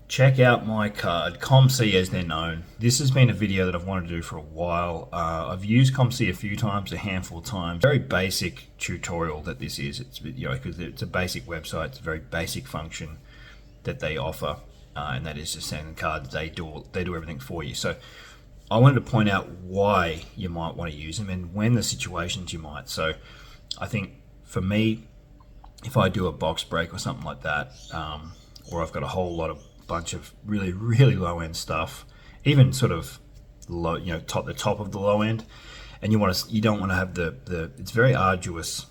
check out my card, ComC as they're known. This has been a video that I've wanted to do for a while. I've used ComC a few times, a handful of times. Very basic tutorial that this is. It's because it's a basic website. It's a very basic function that they offer, and that is to send cards. They do everything for you. So I wanted to point out why you might want to use them and when the situations you might. So I think for me, if I do a box break or something like that, or I've got a whole lot of bunch of really low end stuff, even sort of low, the top of the low end, and you don't want to have the it's very arduous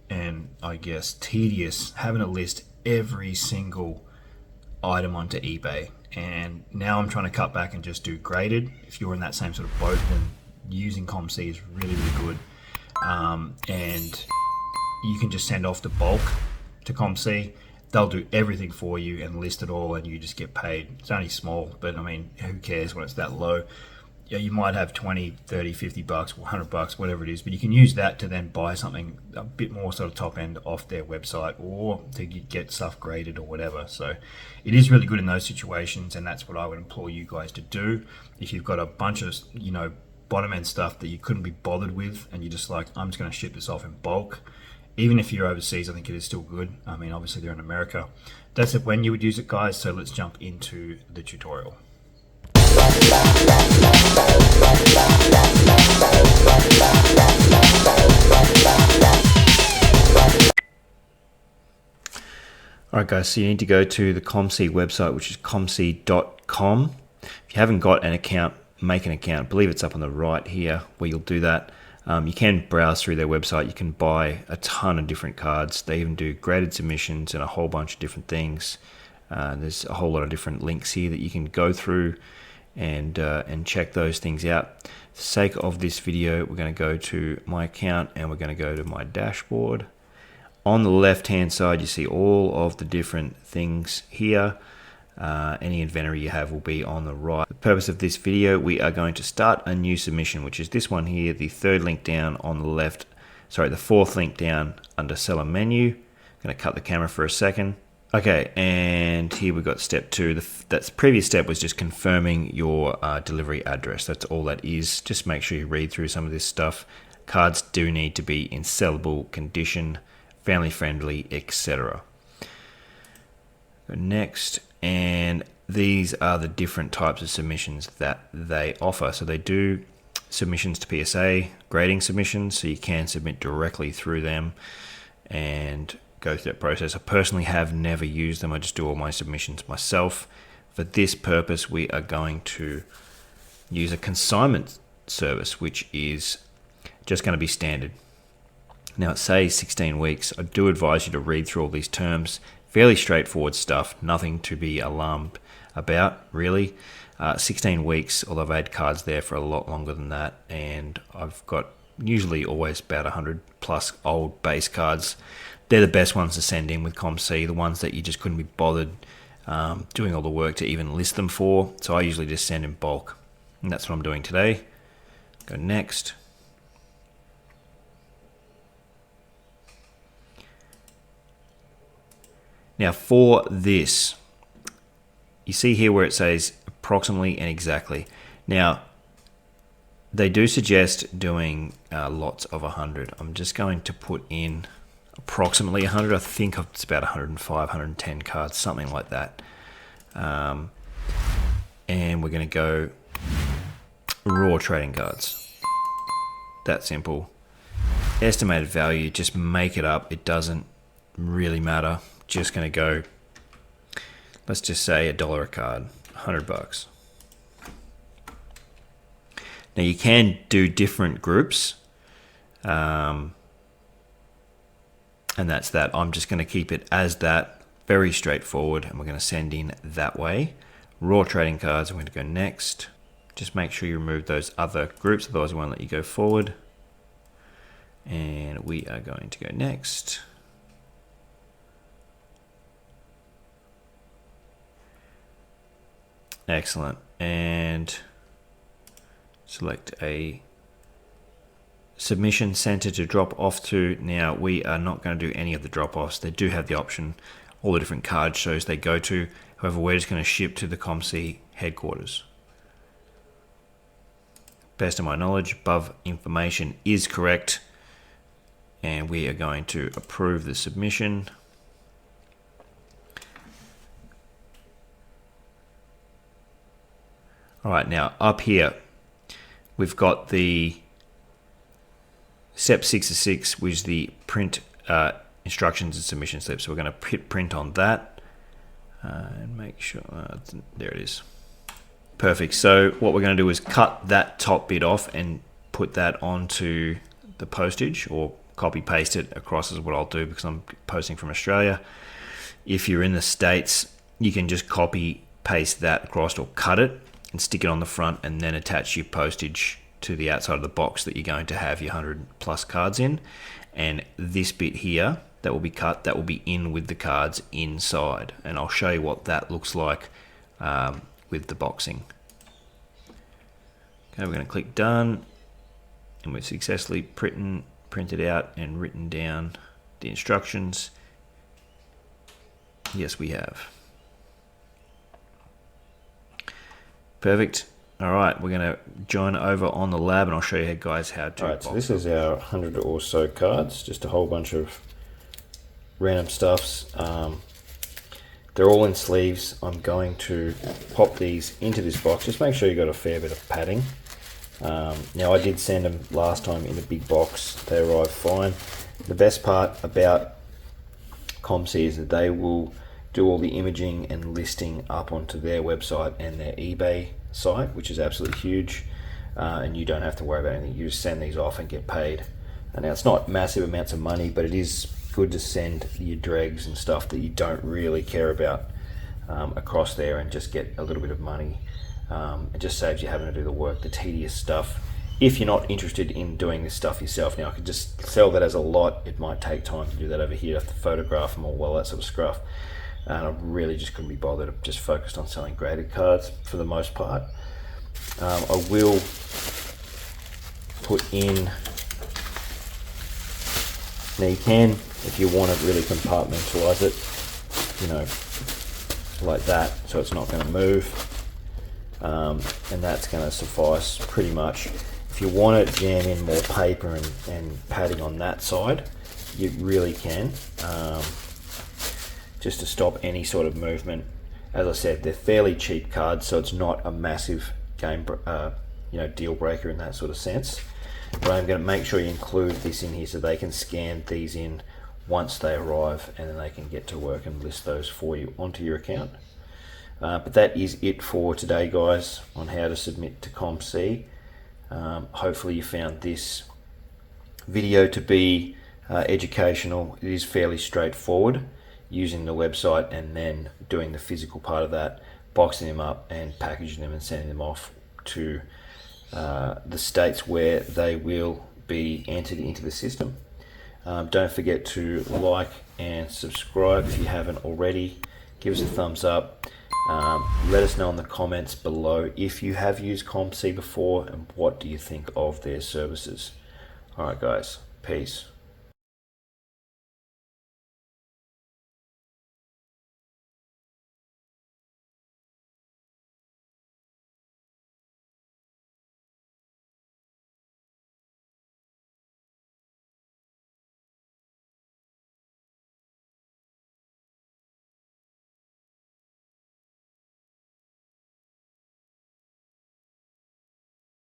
and I guess tedious having to list every single item onto eBay. And now I'm trying to cut back and just do graded. If you're in that same sort of boat, then using ComC is really good, and you can just send off the bulk to ComC. They'll do everything for you and list it all, and you just get paid. It's only small, but I mean, who cares when it's that low? Yeah, you might have 20, 30, 50 bucks, 100 bucks, whatever it is, but you can use that to then buy something a bit more sort of top end off their website, or to get stuff graded or whatever. So it is really good in those situations, and that's what I would implore you guys to do. If you've got a bunch of, bottom end stuff that you couldn't be bothered with, and you're just like, I'm just going to ship this off in bulk. Even if you're overseas, I think it is still good. I mean, obviously they're in America. That's it when you would use it, guys. So let's jump into the tutorial. Alright guys, so you need to go to the ComC website, which is comc.com. If you haven't got an account, make an account. I believe it's up on the right here where you'll do that. You can browse through their website. You can buy a ton of different cards. They even do graded submissions and a whole bunch of different things. There's a whole lot of different links here that you can go through and check those things out. For the sake of this video, we're going to go to my account and we're going to go to my dashboard. On the left hand side, you see all of the different things here. Any inventory you have will be on the right. The purpose of this video, we are going to start a new submission, which is this one here, the third link down on the left, the fourth link down under seller menu. I'm going to cut the camera for a second. Okay, and here we've got step 2. That previous step was just confirming your delivery address. That's all that is. Just make sure you read through some of this stuff. Cards do need to be in sellable condition, family friendly, etc. Next, and these are the different types of submissions that they offer. So they do submissions to PSA, grading submissions, so you can submit directly through them and go through that process. I personally have never used them. I just do all my submissions myself. For this purpose, we are going to use a consignment service, which is just going to be standard. Now it says 16 weeks. I do advise you to read through all these terms. Fairly straightforward stuff, nothing to be alarmed about, really. 16 weeks, although I've had cards there for a lot longer than that, and I've got usually always about 100 plus old base cards. They're the best ones to send in with ComC, the ones that you just couldn't be bothered doing all the work to even list them for. So I usually just send in bulk, and that's what I'm doing today. Go next. Now for this, you see here where it says approximately and exactly. Now, they do suggest doing lots of 100. I'm just going to put in approximately 100. I think it's about 105, 110 cards, something like that. And we're going to go raw trading cards. That simple. Estimated value, just make it up. It doesn't really matter. Just going to go, let's just say $1 a card, 100 bucks. Now you can do different groups, and that's that. I'm just going to keep it as that, very straightforward, and we're going to send in that way. Raw trading cards, I'm going to go next. Just make sure you remove those other groups, otherwise I won't let you go forward. And we are going to go next. Excellent. And select a submission center to drop off to. Now we are not going to do any of the drop offs. They do have the option all the different card shows they go to. However, we're just going to ship to the ComC headquarters. Best of my knowledge, above information is correct, and we are going to approve the submission. All right, now up here, we've got the step 6 of 6, which is the print instructions and submission steps. So we're going to hit print on that and make sure, there it is. Perfect. So what we're going to do is cut that top bit off and put that onto the postage, or copy paste it across is what I'll do because I'm posting from Australia. If you're in the States, you can just copy paste that across or cut it and stick it on the front and then attach your postage to the outside of the box that you're going to have your 100+ cards in. And this bit here that will be cut, that will be in with the cards inside. And I'll show you what that looks like with the boxing. Okay, we're going to click done, and we've successfully printed out and written down the instructions. Yes, we have. Perfect. All right, we're going to join over on the lab, and I'll show you guys how to. All right, so this is our 100 or so cards, just a whole bunch of random stuffs. They're all in sleeves. I'm going to pop these into this box. Just make sure you got a fair bit of padding. Now, I did send them last time in a big box. They arrived fine. The best part about ComC is that they will do all the imaging and listing up onto their website and their eBay site, which is absolutely huge. And you don't have to worry about anything. You just send these off and get paid. And now, it's not massive amounts of money, but it is good to send your dregs and stuff that you don't really care about across there and just get a little bit of money. It just saves you having to do the work, the tedious stuff. If you're not interested in doing this stuff yourself, now I could just sell that as a lot. It might take time to do that over here. I have to photograph them all, that sort of stuff. And I really just couldn't be bothered. I'm just focused on selling graded cards for the most part. I will put in, now you can, if you want to really compartmentalize it, you know, like that, so it's not going to move. And that's going to suffice pretty much. If you want to jam in more paper and padding on that side, you really can, just to stop any sort of movement. As I said, they're fairly cheap cards, so it's not a massive game, deal breaker in that sort of sense. But I'm going to make sure you include this in here so they can scan these in once they arrive, and then they can get to work and list those for you onto your account. But that is it for today, guys, on how to submit to ComC. Hopefully you found this video to be educational. It is fairly straightforward, using the website and then doing the physical part of that, boxing them up and packaging them and sending them off to the states where they will be entered into the system. Don't forget to like and subscribe if you haven't already. Give us a thumbs up. Let us know in the comments below if you have used ComC before and what do you think of their services. Alright guys, peace.